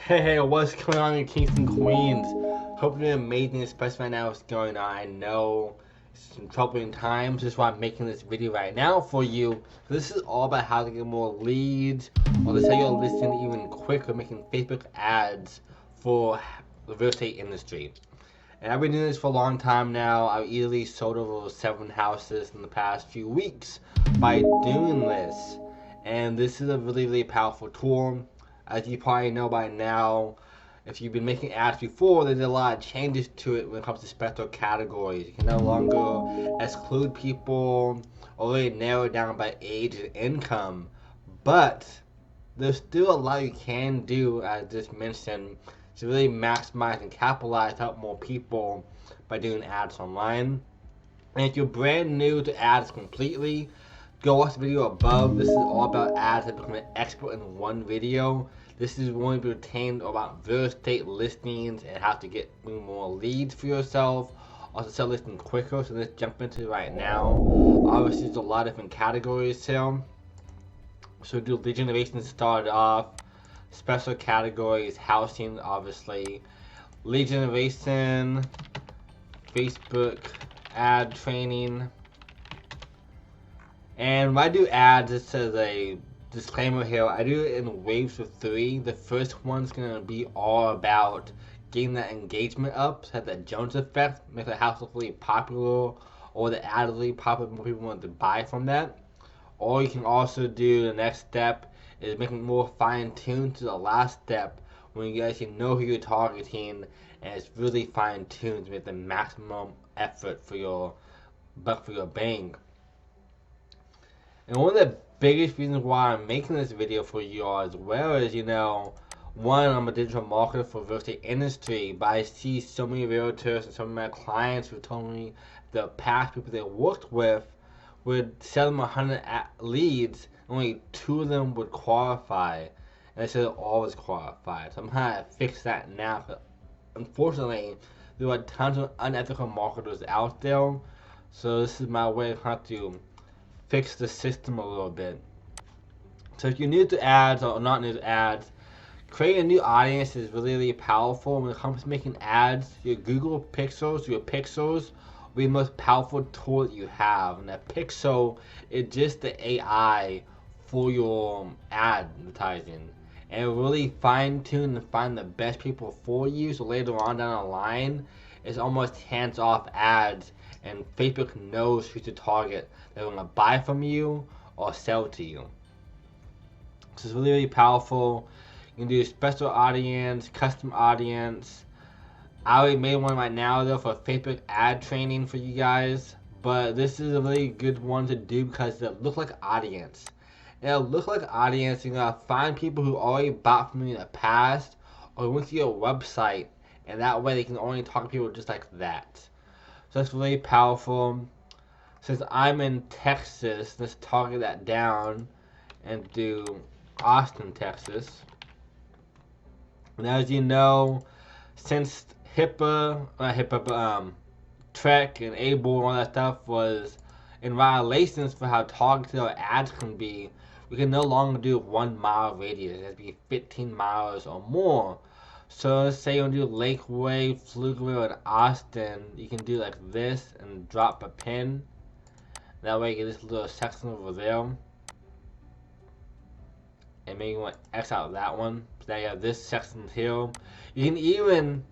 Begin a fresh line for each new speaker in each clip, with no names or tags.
Hey, what's going on in Kings and Queens? Hope you're amazing, especially right now what's going on. I know it's some troubling times, that's why I'm making this video right now for you. This is all about how to get more leads, or to how you're listing even quicker, making Facebook ads for the real estate industry. And I've been doing this for a long time now. I've easily sold over 7 houses in the past few weeks by doing this. And this is a really, really powerful tool. As you probably know by now, if you've been making ads before, there's a lot of changes to it when it comes to special categories. You can no longer exclude people or really narrow it down by age and income. But there's still a lot you can do, as I just mentioned, to really maximize and capitalize to help more people by doing ads online. And if you're brand new to ads completely, go watch the video above. This is all about ads and becoming an expert in one video. This is going to be retained about real estate listings and how to get more leads for yourself. Also sell listings quicker, so let's jump into it right now. Obviously there's a lot of different categories here. So do lead generation to start off. Special categories, housing obviously. Lead generation, Facebook ad training. And when I do ads, just as a disclaimer here, I do it in waves of 3. The first one's gonna be all about getting that engagement up, so have that Jones effect, make the house look really popular, or the ad really popular, more people want to buy from that. Or you can also do the next step is making more fine-tuned to the last step when you actually know who you're targeting and it's really fine-tuned to make the maximum effort for your buck for your bang. And one of the biggest reasons why I'm making this video for you all as well is, one, I'm a digital marketer for the real estate industry, but I see so many realtors and some of my clients who told me the past people they worked with would sell them 100 leads, only 2 of them would qualify, and they said always qualified. So I'm trying to fix that now. But unfortunately, there are tons of unethical marketers out there, so this is my way of how to fix the system a little bit. So if you're new to ads or not new to ads, creating a new audience is really, really powerful when it comes to making ads. Your Google Pixels, your Pixels, will be the most powerful tool that you have. And that Pixel is just the AI for your advertising. And it really fine-tune and find the best people for you. So later on down the line, it's almost hands-off ads. And Facebook knows who to target. They're going to buy from you or sell to you. So it's really, really powerful. You can do special audience, custom audience. I already made one right now though for Facebook ad training for you guys. But this is a really good one to do because it'll look like audience. It'll look like audience. You're going to find people who already bought from you in the past or went to your website. And that way they can only talk to people just like that. So that's really powerful. Since I'm in Texas, let's target that down and do Austin, Texas. And as you know, since Trek and Able and all that stuff was in violations for how targeted our ads can be, we can no longer do 1 mile radius. It has to be 15 miles or more. So let's say you want to do Lakeway, Pflugerville, and Austin. You can do like this and drop a pin. That way you get this little section over there. And maybe you want to X out that one. So now you have this section here. You can even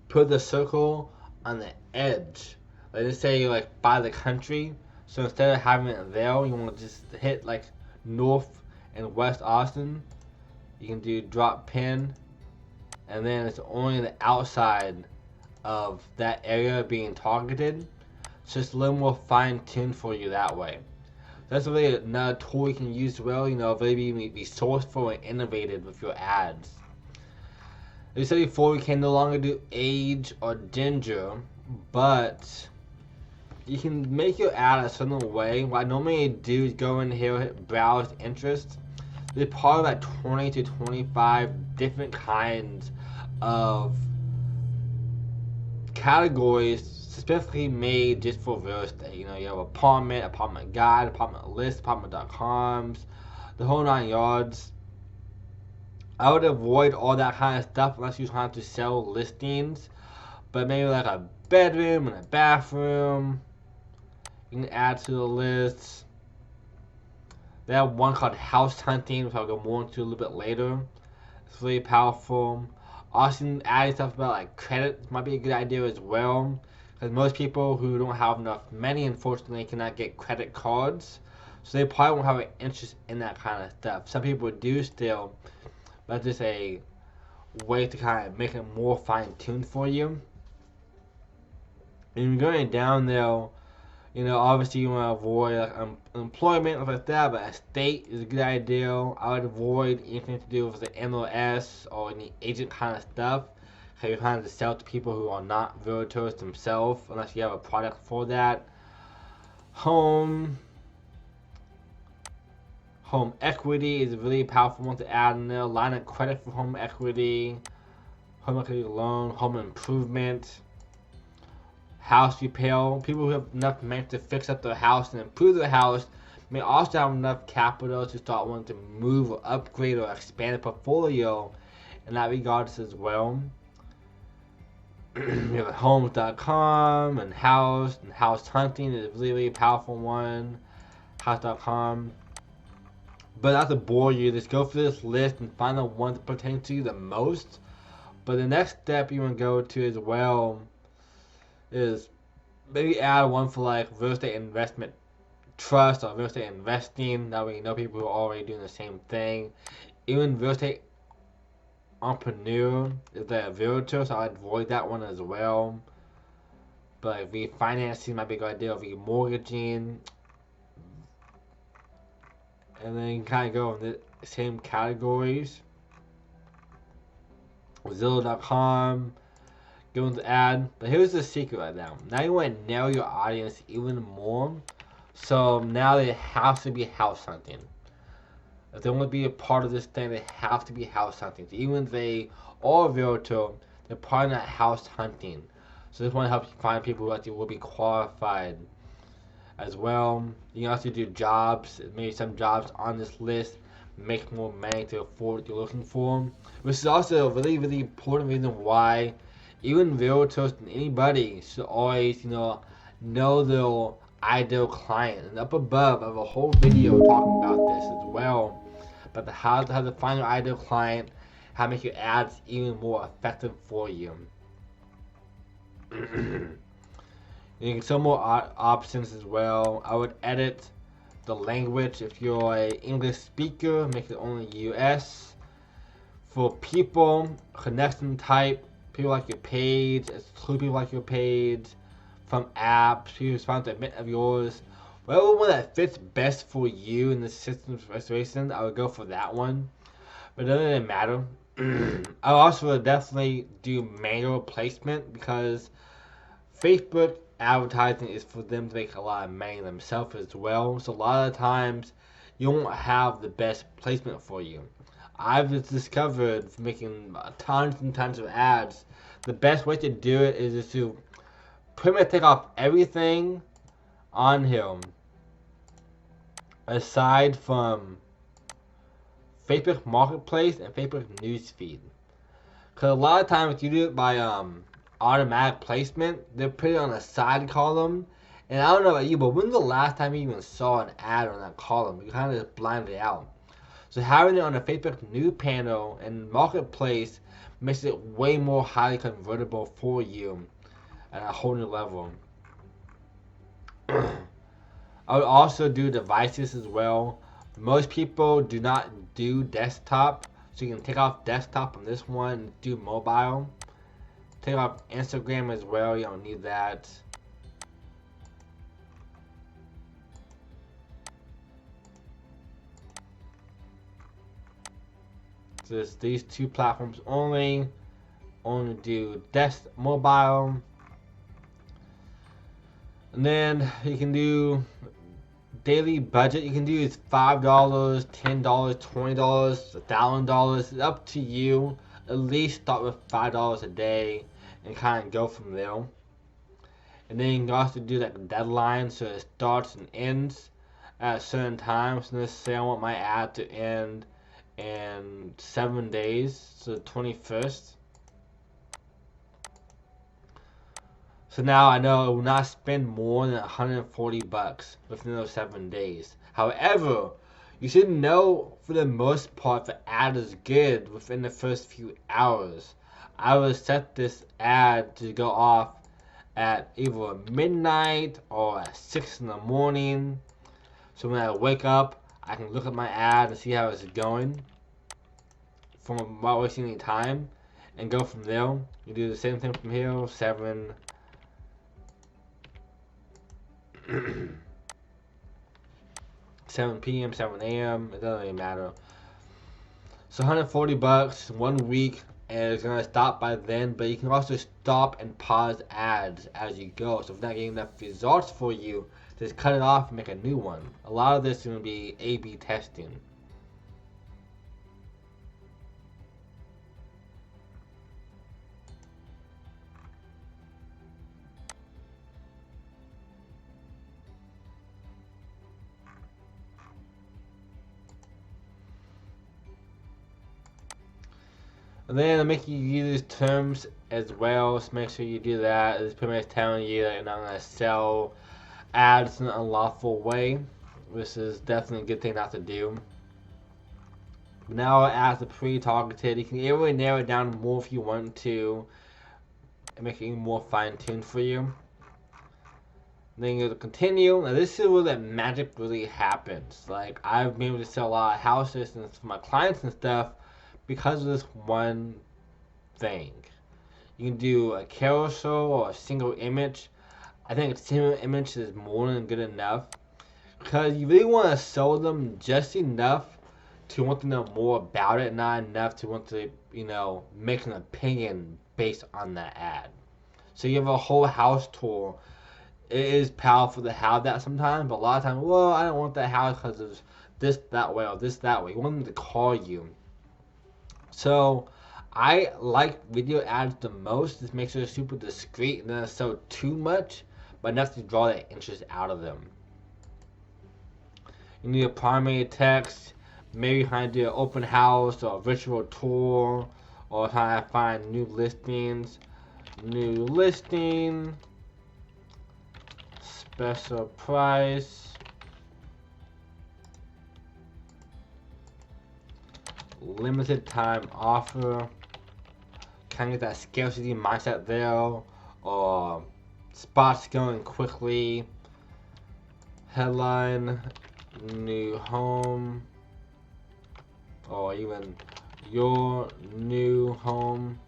put the circle on the edge. Like let's say you're like by the country. So instead of having it there, you want to just hit like North and West Austin. You can do drop pin. And then it's only the outside of that area being targeted. So it's a little more fine-tuned for you that way. That's really another tool you can use well, maybe be resourceful and innovative with your ads. As we said before, we can no longer do age or gender, but you can make your ad a certain way. What I normally do is go in here, hit browse interest. There's probably about 20 to 25 different kinds of categories specifically made just for real estate. You have apartment, apartment guide, apartment list, apartment.coms, the whole 9 yards. I would avoid all that kind of stuff unless you're trying to sell listings. But maybe like a bedroom and a bathroom, you can add to the list. They have one called house hunting, which I'll go more into a little bit later. It's really powerful. Also, adding stuff about like credit might be a good idea as well, because most people who don't have enough money, unfortunately, cannot get credit cards, so they probably won't have an interest in that kind of stuff. Some people do still, but that's just a way to kind of make it more fine-tuned for you. And you're going down there, obviously you want to avoid like employment, stuff like that, but a state is a good idea. I would avoid anything to do with the MLS or any agent kind of stuff. So you're trying to sell to people who are not realtors themselves, unless you have a product for that. Home equity is a really powerful one to add in there. Line of credit for home equity loan, home improvement. House repair. People who have enough money to fix up their house and improve their house may also have enough capital to start wanting to move or upgrade or expand a portfolio in that regard as well. You have homes.com and house hunting is a really, really powerful one. House.com. But not to bore you, just go through this list and find the one that pertains to you the most. But the next step you want to go to as well is maybe add one for like real estate investment trust or real estate investing. That way you know people who are already doing the same thing. Even real estate entrepreneur is a realtor, so I'd avoid that one as well. But like refinancing might be a good idea, remortgaging. And then you can kind of go in the same categories. Zillow.com. Going to ad, but here's the secret right now. Now you want to narrow your audience even more. So now they have to be house hunting. If they want to be a part of this thing, they have to be house hunting. So even if they are a realtor, they're probably not house hunting. So this want to help you find people who actually will be qualified as well. You can also do jobs. Maybe some jobs on this list make more money to afford what you're looking for. Which is also a really, really important reason why even realtors and anybody should always, know their ideal client. And up above, I have a whole video talking about this as well. About how to find your ideal client, how to make your ads even more effective for you. You can some more options as well. I would edit the language. If you're an English speaker, make it only US. For people, connection type, people like your page, exclude people like your page, from apps, people respond to a bit of yours. Whatever one that fits best for you in the system's restoration, I would go for that one. But it doesn't really matter. I also would definitely do manual placement because Facebook advertising is for them to make a lot of money themselves as well. So a lot of times you won't have the best placement for you. I've just discovered from making tons and tons of ads, the best way to do it is just to pretty much take off everything on here aside from Facebook Marketplace and Facebook Newsfeed. Because a lot of times if you do it by automatic placement, they're put it on a side column. And I don't know about you, but when's the last time you even saw an ad on that column? You kind of just blinded out. So having it on the Facebook News panel and Marketplace makes it way more highly convertible for you at a whole new level. I would also do devices as well. Most people do not do desktop, so you can take off desktop on this one and do mobile. Take off Instagram as well, you don't need that. So it's these two platforms only do mobile. And then you can do daily budget. You can do is $5, $10, $20, $1,000. It's up to you. At least start with $5 a day and kind of go from there. And then you can also do like a deadline, so it starts and ends at a certain time. So let's say I want my ad to end in 7 days, so the 21st. So now I know I will not spend more than $140 within those 7 days. However, you should know for the most part the ad is good within the first few hours. I will set this ad to go off at either midnight or at 6 in the morning. So when I wake up, I can look at my ad and see how it's going from not wasting any time and go from there. You do the same thing from here, 7 7 p.m., 7 a.m. It doesn't really matter. So $140, 1 week, and it's gonna stop by then. But you can also stop and pause ads as you go. So if not getting enough results for you, just cut it off and make a new one. A lot of this is gonna be A/B testing. And then I'm making you use terms as well, so make sure you do that. It's pretty much telling you that you're not going to sell ads in an unlawful way, which is definitely a good thing not to do. But now as a pre-targeted, you can really narrow it down more if you want to, and make it even more fine-tuned for you. Then you go to continue. Now this is where that magic really happens. Like I've been able to sell a lot of houses and for my clients and stuff because of this one thing. You can do a carousel or a single image. I think a single image is more than good enough because you really want to sell them just enough to want to know more about it, not enough to want to, make an opinion based on that ad. So you have a whole house tour. It is powerful to have that sometimes, but a lot of times, well, I don't want that house because of this that way or this that way. You want them to call you. So I like video ads the most. This makes it super discreet and not so too much, but enough to draw that interest out of them. You need a primary text, maybe trying to do an open house or a virtual tour, or trying to find new listings. New listing, special price, limited time offer. Kind of get that scarcity mindset there, or spots going quickly. Headline, new home, or even your new home.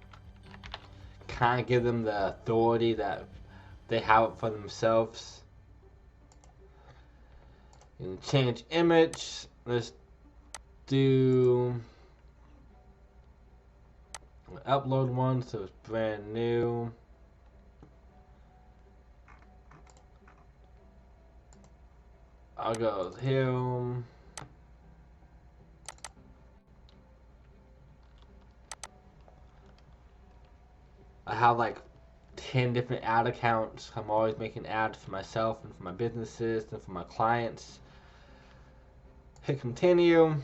Kind of give them the authority that they have it for themselves. You can change image. Let's do upload one so it's brand new. I'll go here. I have like 10 different ad accounts. I'm always making ads for myself and for my businesses and for my clients. Hit continue.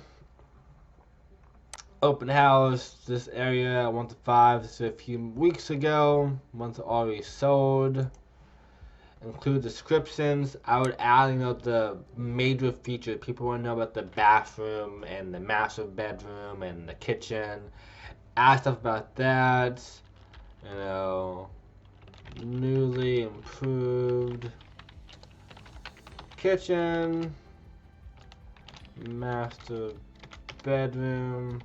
Open house, this area 1 to 5. This is a few weeks ago. One's already sold. Include descriptions. I would add, the major features. People want to know about the bathroom and the master bedroom and the kitchen. Add stuff about that. Newly improved kitchen, master bedroom,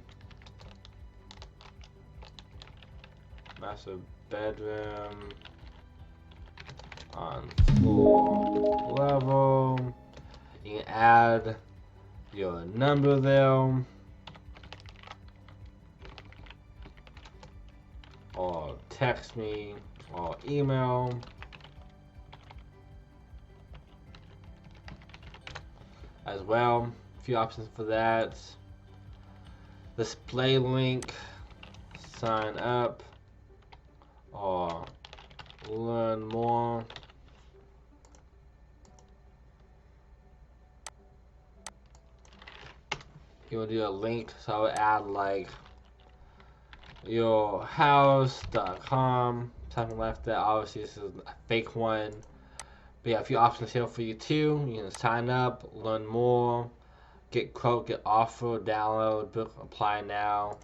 on floor level. You can add your number there, or text me, or email. As well, a few options for that. Display link, sign up, or learn more. You will do a link, so I would add like yourhouse.com, something like that. Obviously, this is a fake one. But yeah, a few options here for you too. You can sign up, learn more, get quote, get offer, download, book, apply now.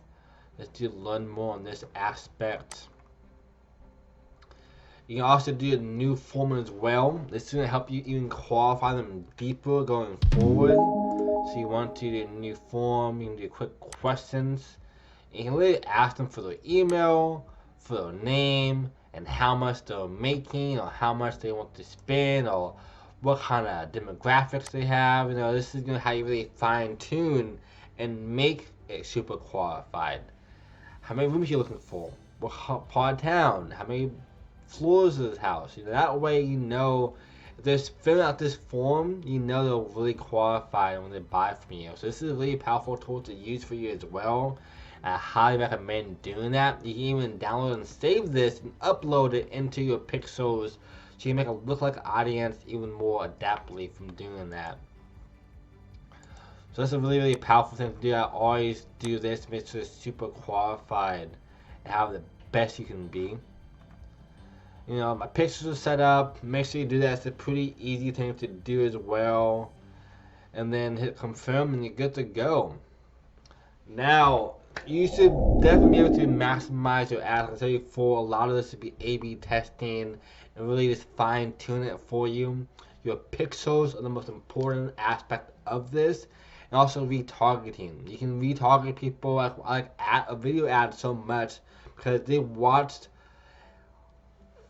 Let's do learn more on this aspect. You can also do a new form as well. This is going to help you even qualify them deeper going forward. So you want to do a new form, you can do quick questions. You can really ask them for their email, for their name, and how much they're making, or how much they want to spend, or what kind of demographics they have. You know, this is going to how you really fine tune and make it super qualified. How many rooms are you looking for? What part of town? How many floors of this house? You know, that way you know if they're filling out this form, you know they're really qualified when they buy from you. So this is a really powerful tool to use for you as well. I highly recommend doing that. You can even download and save this and upload it into your pixels so you can make it look like an audience even more adaptively from doing that. So that's a really, really powerful thing to do. I always do this to make sure it's super qualified and have the best you can be. You know, my pictures are set up. Make sure you do that. It's a pretty easy thing to do as well. And then hit confirm and you're good to go. Now, you should definitely be able to maximize your ads. Like I tell you before, a lot of this would be A/B testing and really just fine tune it for you. Your pixels are the most important aspect of this, and also retargeting. You can retarget people like a video ad so much because they watched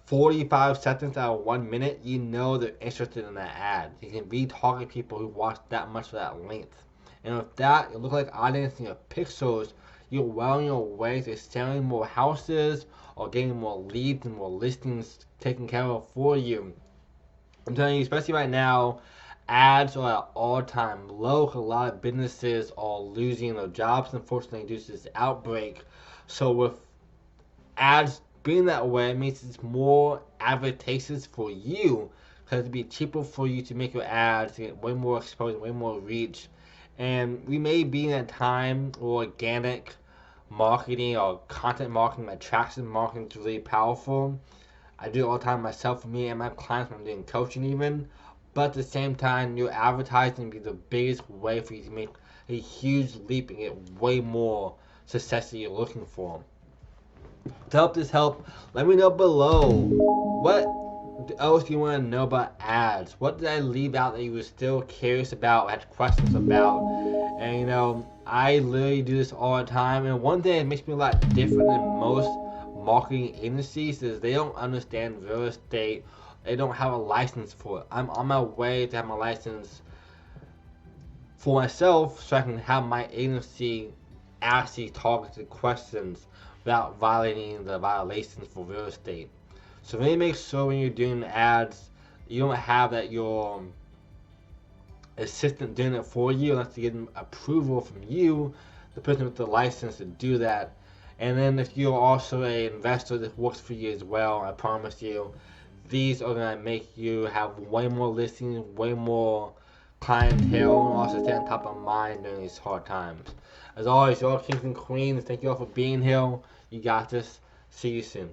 45 seconds out of 1 minute. You know they're interested in that ad. You can retarget people who watch that much of that length. And with that, you look like audience in your pixels, you're well on your way to selling more houses or getting more leads and more listings taken care of for you. I'm telling you, especially right now, ads are at all-time low. A lot of businesses are losing their jobs, unfortunately, due to this outbreak. So with ads being that way, it means it's more advertisers for you because it'd be cheaper for you to make your ads to get way more exposure, way more reach. And we may be in a time where organic marketing or content marketing, attraction marketing is really powerful. I do it all the time myself, for me and my clients when I'm doing coaching even. But at the same time, your advertising will be the biggest way for you to make a huge leap and get way more success that you're looking for. To help this help, let me know below what else you want to know about ads. What did I leave out that you were still curious about, had questions about? And you know, I literally do this all the time. And one thing that makes me a lot different than most marketing agencies is they don't understand real estate. They don't have a license for it. I'm on my way to have my license for myself so I can have my agency actually targeted questions without violating the violations for real estate. So really make sure when you're doing ads, you don't have that your assistant doing it for you unless you get approval from you, the person with the license to do that. And then if you're also an investor, this works for you as well. I promise you, these are gonna make you have way more listings, way more clientele, and also stay on top of mind during these hard times. As always, y'all kings and queens, thank you all for being here. You got this. See you soon.